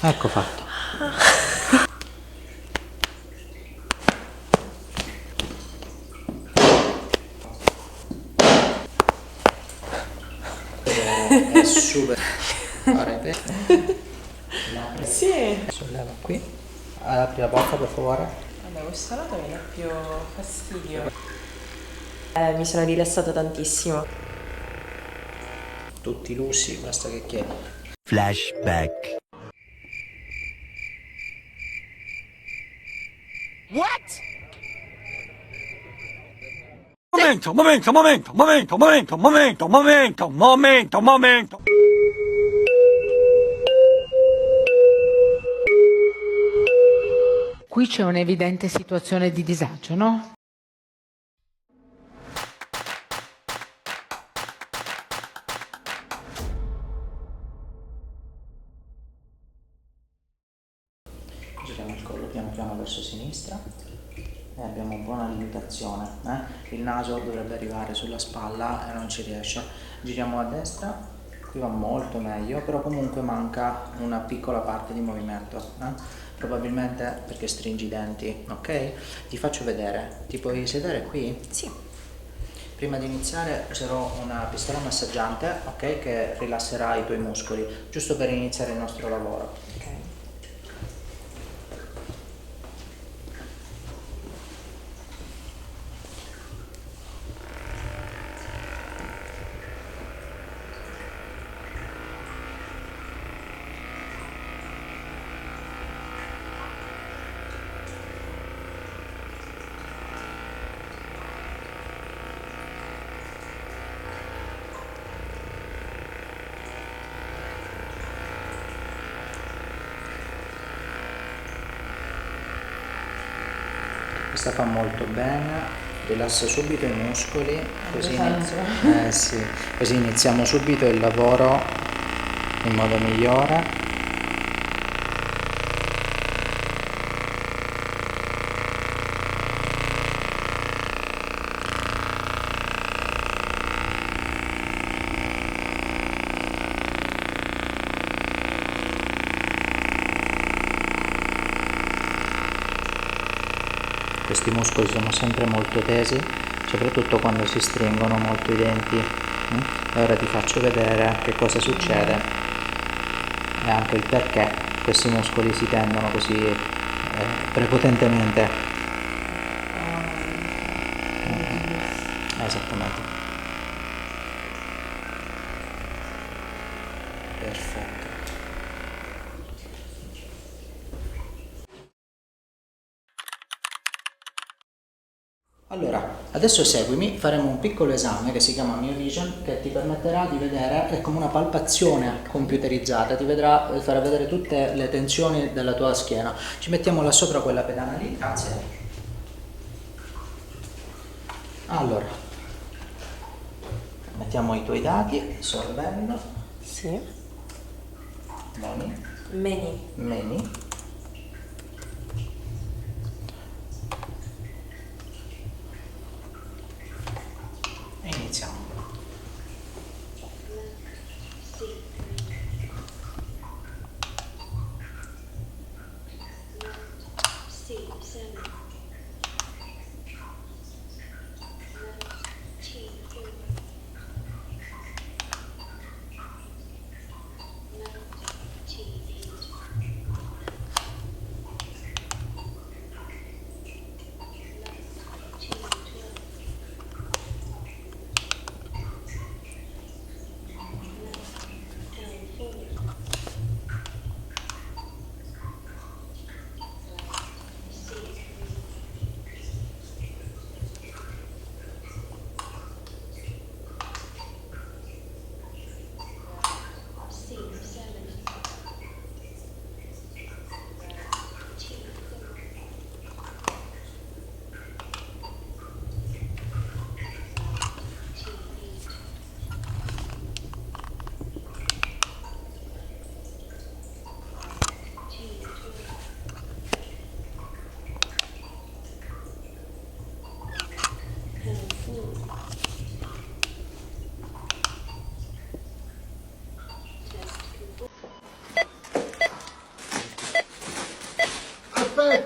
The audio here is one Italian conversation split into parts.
Ecco fatto. È super. Ora Sì. solleva qui. Apri la porta per favore. Vabbè, questo lato mi dà più fastidio. Mi sono rilassata tantissimo. Tutti lussi, basta che chiedi. Flashback. Momento. Qui c'è un'evidente situazione di disagio, no? Giriamo il collo piano piano verso sinistra e abbiamo buona limitazione. Il naso dovrebbe arrivare sulla spalla e non ci riesce. Giriamo a destra, qui va molto meglio, però comunque manca una piccola parte di movimento. Probabilmente perché stringi i denti, ok? Ti faccio vedere, ti puoi sedere qui? Sì. Prima di iniziare userò una pistola massaggiante, ok? Che rilasserà i tuoi muscoli, giusto per iniziare il nostro lavoro. Ok. Questa fa molto bene, rilassa subito i muscoli, così, sì, così iniziamo subito il lavoro in modo migliore. Questi muscoli sono sempre molto tesi, soprattutto quando si stringono molto i denti. E ora ti faccio vedere che cosa succede e anche il perché questi muscoli si tendono così prepotentemente. Esattamente. Perfetto. Allora, adesso seguimi, faremo un piccolo esame che si chiama Mio Vision, che ti permetterà di vedere, è come una palpazione computerizzata, farà vedere tutte le tensioni della tua schiena. Ci mettiamo là sopra quella pedana lì, grazie. Allora, mettiamo i tuoi dati, sorvello, Sì. meni. E iniziamo.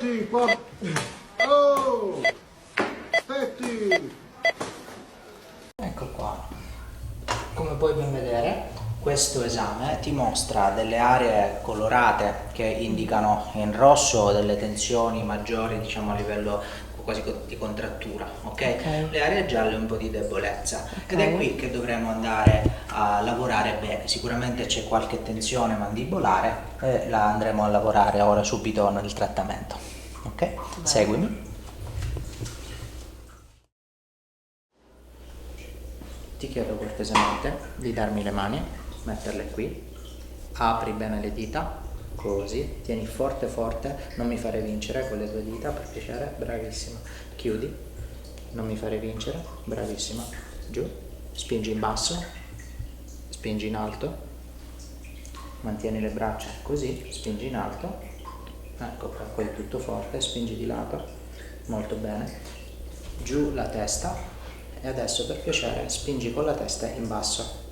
Aspetti, qua. Oh! Aspetti! Ecco qua. Come puoi ben vedere, questo esame ti mostra delle aree colorate che indicano in rosso delle tensioni maggiori, diciamo a livello quasi di contrattura, ok? Le aree gialle un po' di debolezza, ed è qui che dovremo andare a lavorare bene. Sicuramente c'è qualche tensione mandibolare e la andremo a lavorare ora subito nel trattamento, ok? Seguimi. Ti chiedo cortesemente di darmi le mani, metterle qui, apri bene le dita, così, tieni forte forte, non mi fare vincere con le tue dita, per piacere, bravissima, chiudi, non mi fare vincere, bravissima, giù, spingi in basso, spingi in alto, mantieni le braccia così, spingi in alto, ecco qua, poi tutto forte, spingi di lato, molto bene, giù la testa. E adesso per piacere spingi con la testa in basso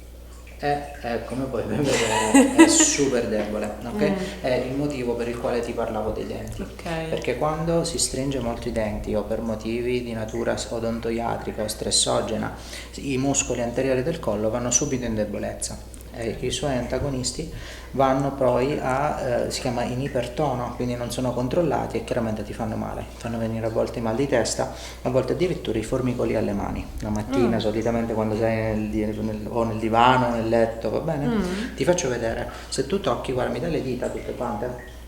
e come puoi ben vedere è super debole, ok? È il motivo per il quale ti parlavo dei denti, perché quando si stringe molto i denti o per motivi di natura odontoiatrica o stressogena, i muscoli anteriori del collo vanno subito in debolezza e i suoi antagonisti vanno poi a, si chiama in ipertono, quindi non sono controllati e chiaramente ti fanno male, fanno venire a volte mal di testa, a volte addirittura i formicoli alle mani, la mattina solitamente quando sei o nel divano, nel letto, va bene? Ti faccio vedere, se tu tocchi, guarda, mi dai le dita tutte quante?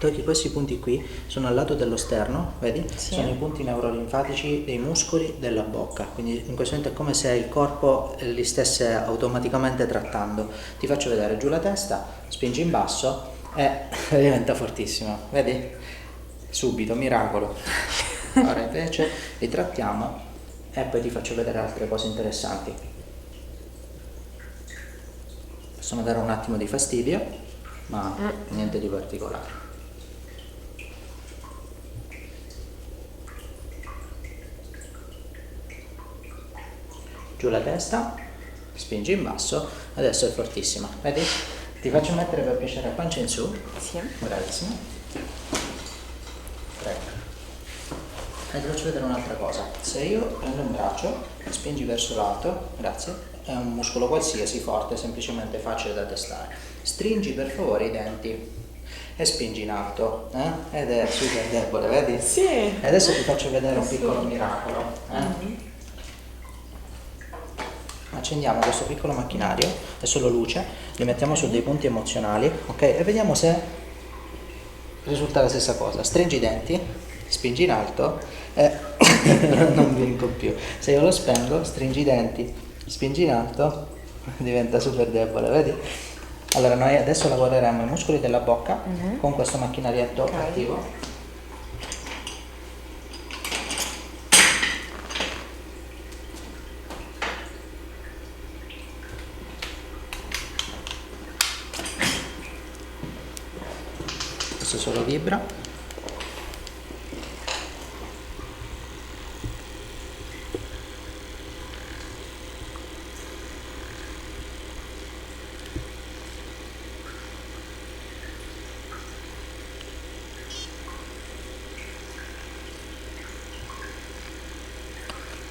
Tocchi questi punti qui, sono al lato dello sterno, vedi? Sì. Sono i punti neurolinfatici dei muscoli della bocca, quindi in questo momento è come se il corpo li stesse automaticamente trattando. Ti faccio vedere giù la testa, spingi in basso e diventa fortissimo, vedi? Subito, miracolo. Ora invece li trattiamo e poi ti faccio vedere altre cose interessanti. Possono dare un attimo di fastidio, ma niente di particolare. Giù la testa, spingi in basso, adesso è fortissima, vedi? Ti faccio mettere per piacere la pancia in su. Sì. Bravissima. Prego. E ti faccio vedere un'altra cosa. Se io prendo un braccio e spingi verso l'alto, grazie, è un muscolo qualsiasi, forte, semplicemente facile da testare. Stringi per favore i denti e spingi in alto, ed è super debole, vedi? Sì. E adesso ti faccio vedere un piccolo miracolo. Accendiamo questo piccolo macchinario, è solo luce, li mettiamo su dei punti emozionali, ok? E vediamo se risulta la stessa cosa. Stringi i denti, spingi in alto e non vinco più. Se io lo spengo, stringi i denti, spingi in alto, diventa super debole, vedi? Allora noi adesso lavoreremo i muscoli della bocca con questo macchinarietto attivo. Solo vibra.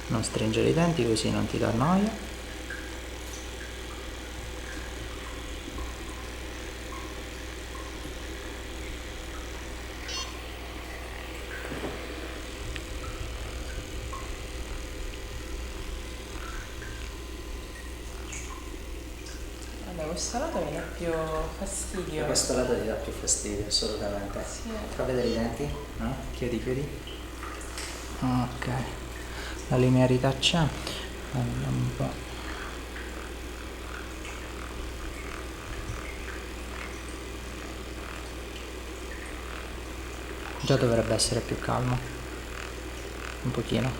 Non stringere i denti così non ti dà noia. Questo lato mi dà più fastidio. Questo lato ti dà più fastidio, assolutamente. Sì. Fa vedere i denti? No? Chiudi. Ok. La linearità c'è. Vediamo un po'. Già dovrebbe essere più calmo. Un pochino.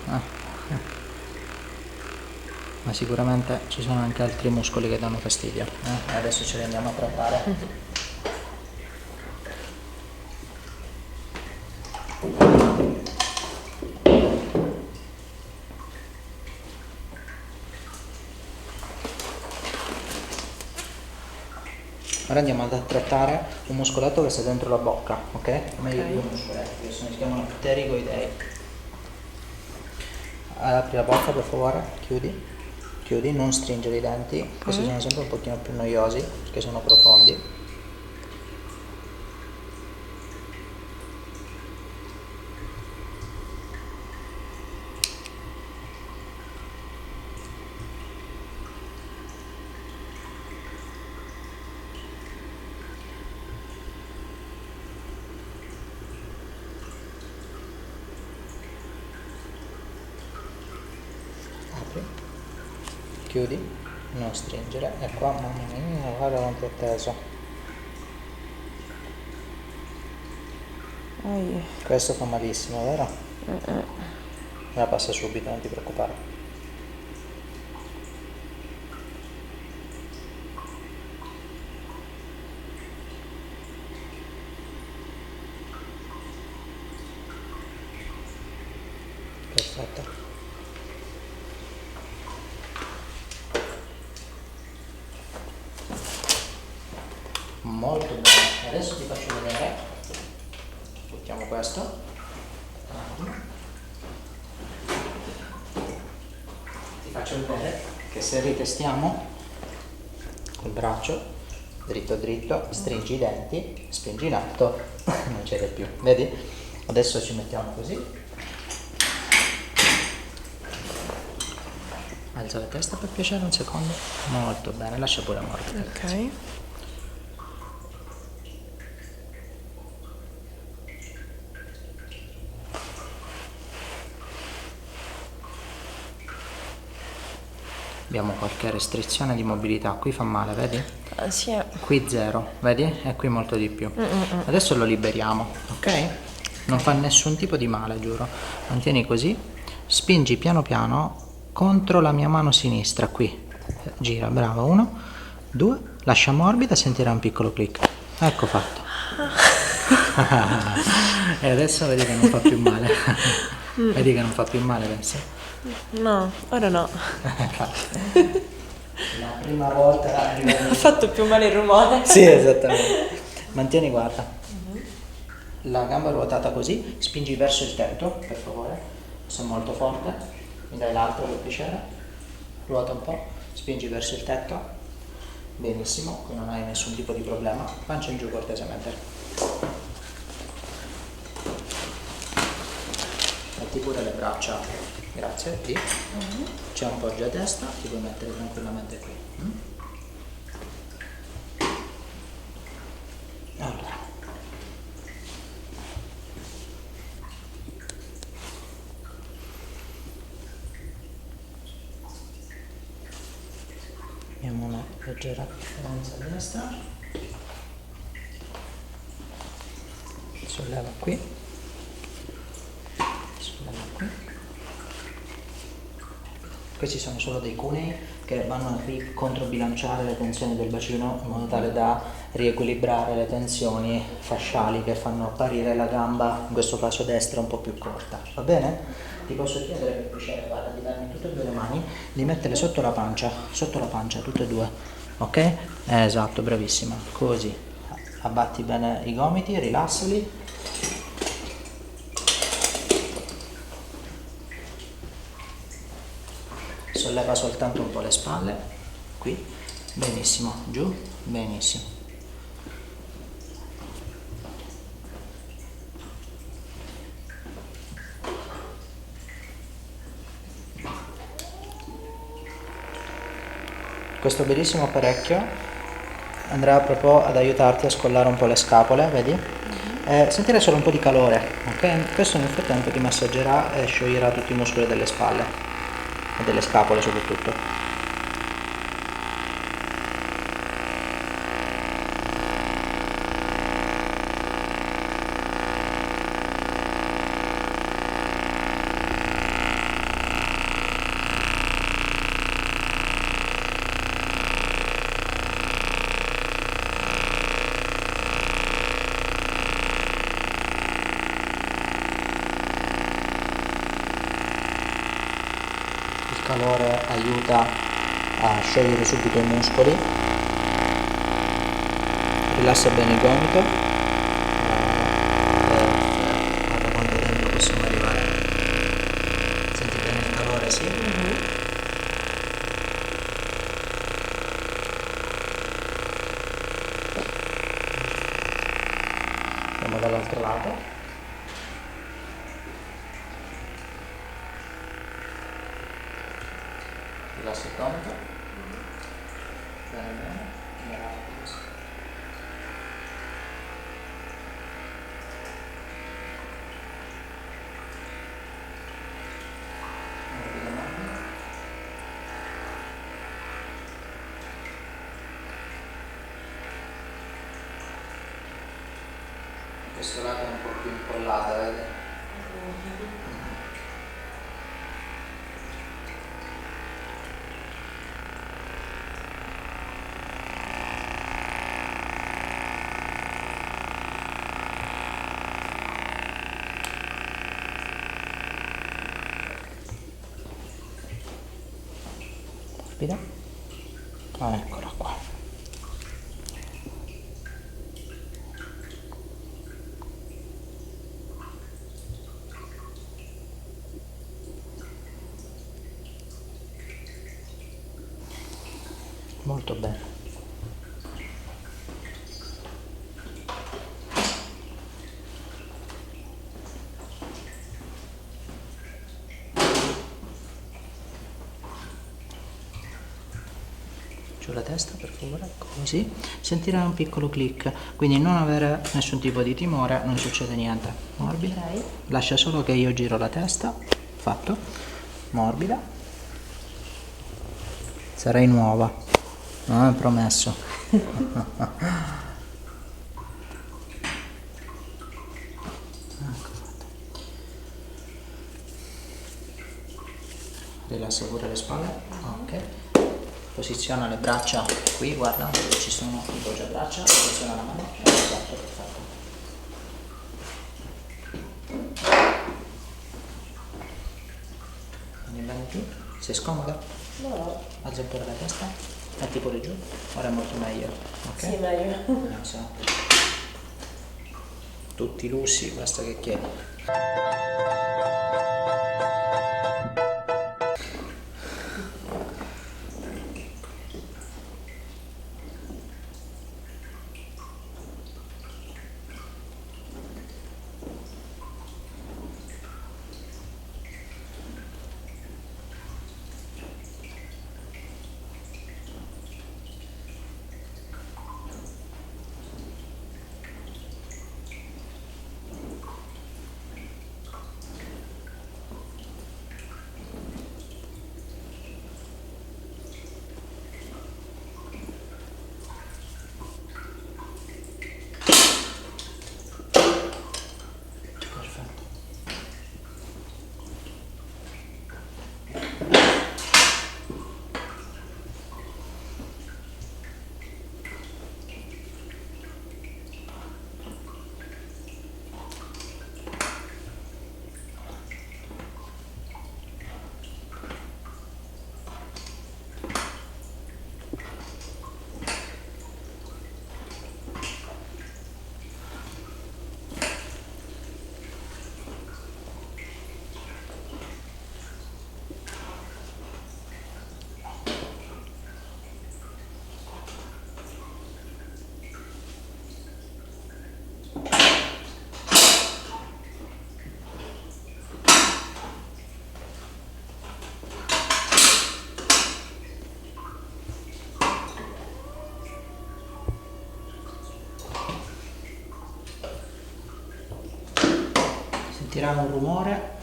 Ma sicuramente ci sono anche altri muscoli che danno fastidio. Adesso ce li andiamo a trattare. Ora andiamo ad trattare un muscoletto che sta dentro la bocca, ok? Meglio due muscoletti, che si chiamano pterigoidei. Apri la bocca per favore, chiudi, non stringere i denti, questi sono sempre un pochino più noiosi perché sono profondi. Chiudi, non stringere, e qua mamma mia, guarda quanto è teso. Questo fa malissimo, vero? Ora passa subito, non ti preoccupare. Perfetto. Molto bene, adesso ti faccio vedere, buttiamo questo, ti faccio vedere che se ritestiamo col braccio dritto dritto, stringi i denti, spingi in alto, non cede più, vedi? Adesso ci mettiamo così, alza la testa per piacere un secondo, molto bene, lascia pure morbido. Ok. Abbiamo qualche restrizione di mobilità, qui fa male, vedi? Sì. Qui 0, vedi? E qui molto di più. Adesso lo liberiamo, ok? Non fa nessun tipo di male, giuro. Mantieni così, spingi piano piano contro la mia mano sinistra, qui. Gira, brava, 1, 2, lascia morbida, sentirà un piccolo click. Ecco fatto. E adesso vedi che non fa più male. Vedi che non fa più male adesso. No, ora no. La prima volta Ha fatto più male il rumore. Sì, esattamente. Mantieni, guarda. La gamba ruotata così, spingi verso il tetto, per favore. Sei molto forte. Mi dai l'altro per piacere. Ruota un po', spingi verso il tetto. Benissimo, qui non hai nessun tipo di problema. Pancia in giù cortesemente. Metti pure le braccia. Grazie, lì. C'è un poggio a destra, ti puoi mettere tranquillamente qui. Allora. Abbiamo una leggera differenza a destra. Solleva qui. Solleva qui. Questi sono solo dei cunei che vanno a controbilanciare le tensioni del bacino in modo tale da riequilibrare le tensioni fasciali che fanno apparire la gamba, in questo caso destra, un po' più corta. Va bene? Ti posso chiedere per piacere, guarda, di darmi tutte e due le mani, di metterle sotto la pancia, tutte e due. Ok? Esatto, bravissima. Così. Abbatti bene i gomiti, rilassali. Solleva soltanto un po' le spalle, qui, benissimo, giù, benissimo. Questo bellissimo apparecchio andrà proprio ad aiutarti a scollare un po' le scapole, vedi? Sentire solo un po' di calore, ok? Questo nel frattempo ti massaggerà e scioglierà tutti i muscoli delle spalle. E delle scapole soprattutto. Il calore aiuta a sciogliere subito i muscoli rilassa bene il gomito. Guarda quanto tempo possiamo arrivare. Senti bene il calore, sì? Andiamo dall'altro lato. Rilassa il gomito. Bene bene. Andiamo avanti così. Muovi le mani. Questo lato è un po' più incollata, vedi? Morbida. Ah, eccola qua. Molto bene. Giù la testa per favore, così. Sentirai un piccolo click, quindi non avere nessun tipo di timore, non succede niente. Morbida. Ok. Lascia solo che io giro la testa. Fatto. Morbida. Sarai nuova. Promesso. Rilassa pure le spalle. Ok. Posiziona le braccia qui, guarda dove ci sono i poggiabraccia. Posiziona la mano. Esatto, perfetto. Vieni bene giù. Sei scomoda? No, Alza pure la testa. Metti pure giù. Ora è molto meglio. Ok? sì, meglio. Esatto. Tutti i lussi, basta che chiedi. Perfetto. Sentirà un rumore.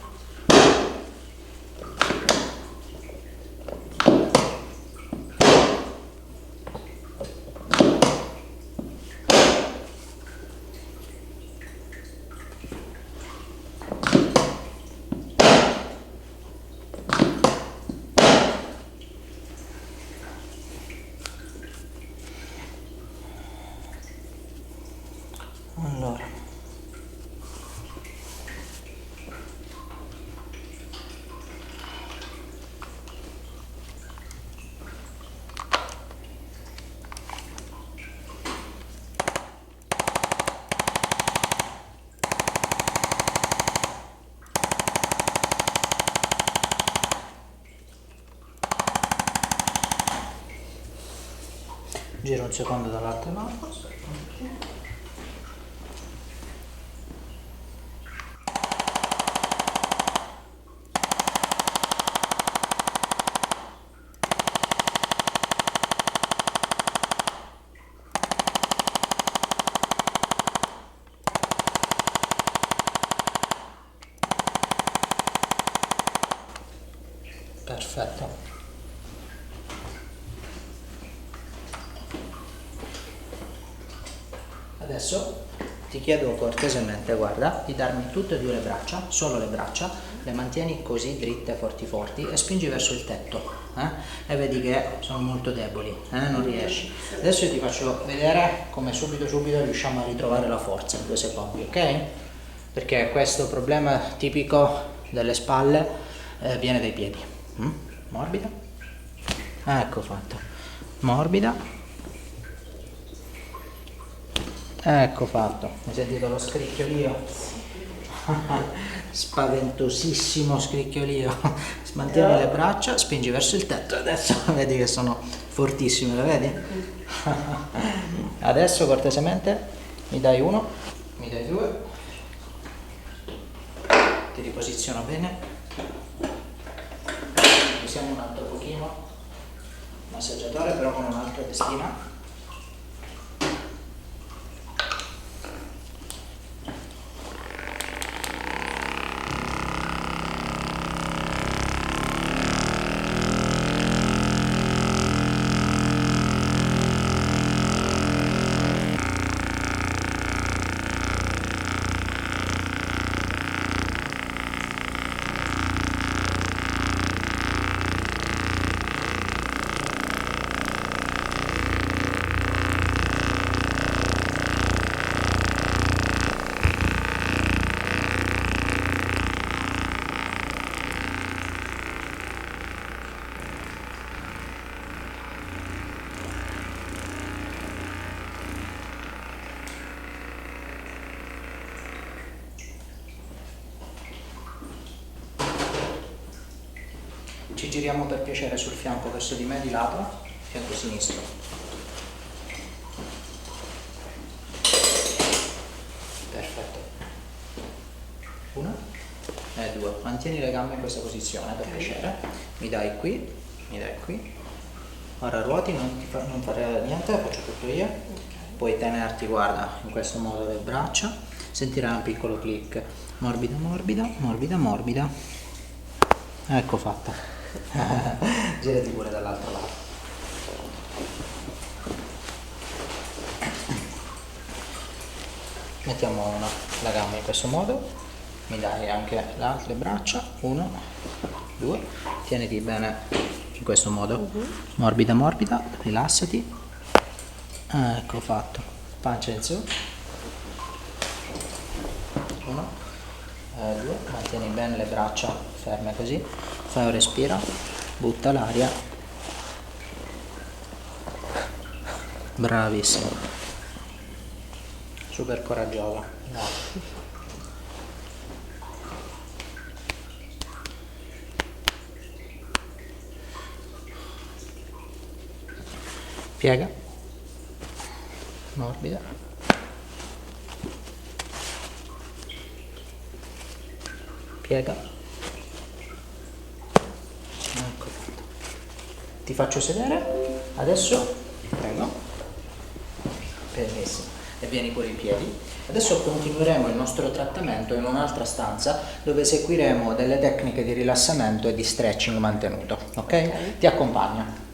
Allora, un secondo dall'altro lato. Aspetta un attimo. Perfetto. Adesso ti chiedo cortesemente, guarda, di darmi tutte e due le braccia, solo le braccia, le mantieni così dritte, forti forti e spingi verso il tetto, e vedi che sono molto deboli, non riesci. Adesso io ti faccio vedere come subito riusciamo a ritrovare la forza in 2 secondi, ok? Perché questo problema tipico delle spalle viene dai piedi. Morbida, ecco fatto, morbida, ecco fatto. Hai sentito lo scricchiolio? Spaventosissimo scricchiolio. Mantieni le braccia, spingi verso il tetto. Adesso vedi che sono fortissime, le vedi? Adesso cortesemente mi dai 1, mi dai 2, ti riposiziono bene. Usiamo un altro pochino massaggiatore, però con un'altra testina. Ci giriamo per piacere sul fianco verso di me, di lato, fianco sinistro. Perfetto. 1 e 2. Mantieni le gambe in questa posizione per piacere. Mi dai qui, mi dai qui. Ora ruoti, non fare niente, faccio tutto io. Puoi tenerti, guarda, in questo modo le braccia. Sentirai un piccolo click. Morbida, morbida, morbida, morbida. Ecco fatta. Girati pure dall'altro lato. Mettiamo la gamba in questo modo, mi dai anche le altre braccia, 1, 2, tieniti bene in questo modo, morbida morbida, rilassati, ecco fatto, pancia in su, 1, 2, mantieni bene le braccia ferme così, fai un respiro, butta l'aria, bravissimo, super coraggiosa, no. Piega, morbida, piega, ecco fatto. Ti faccio sedere, adesso, prego, benissimo, e vieni pure in piedi. Adesso continueremo il nostro trattamento in un'altra stanza dove seguiremo delle tecniche di rilassamento e di stretching mantenuto, ok? Ti accompagno.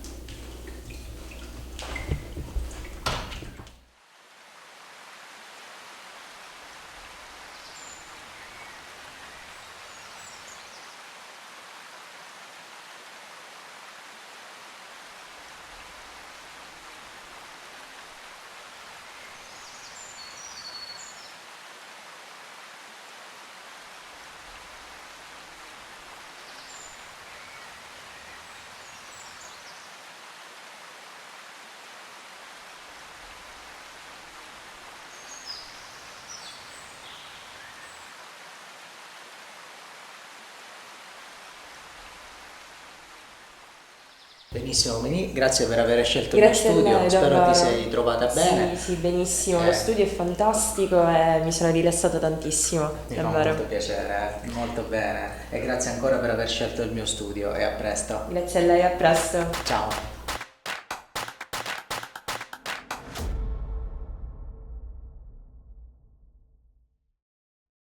Benissimo, grazie per aver scelto Grazie il mio a studio, lei, spero davvero. ti sei trovata bene. Sì, benissimo, lo Eh. studio è fantastico e mi sono rilassata tantissimo, Mi fa davvero. molto piacere, molto bene. E grazie ancora per aver scelto il mio studio e a presto. Grazie a lei, a presto. Ciao.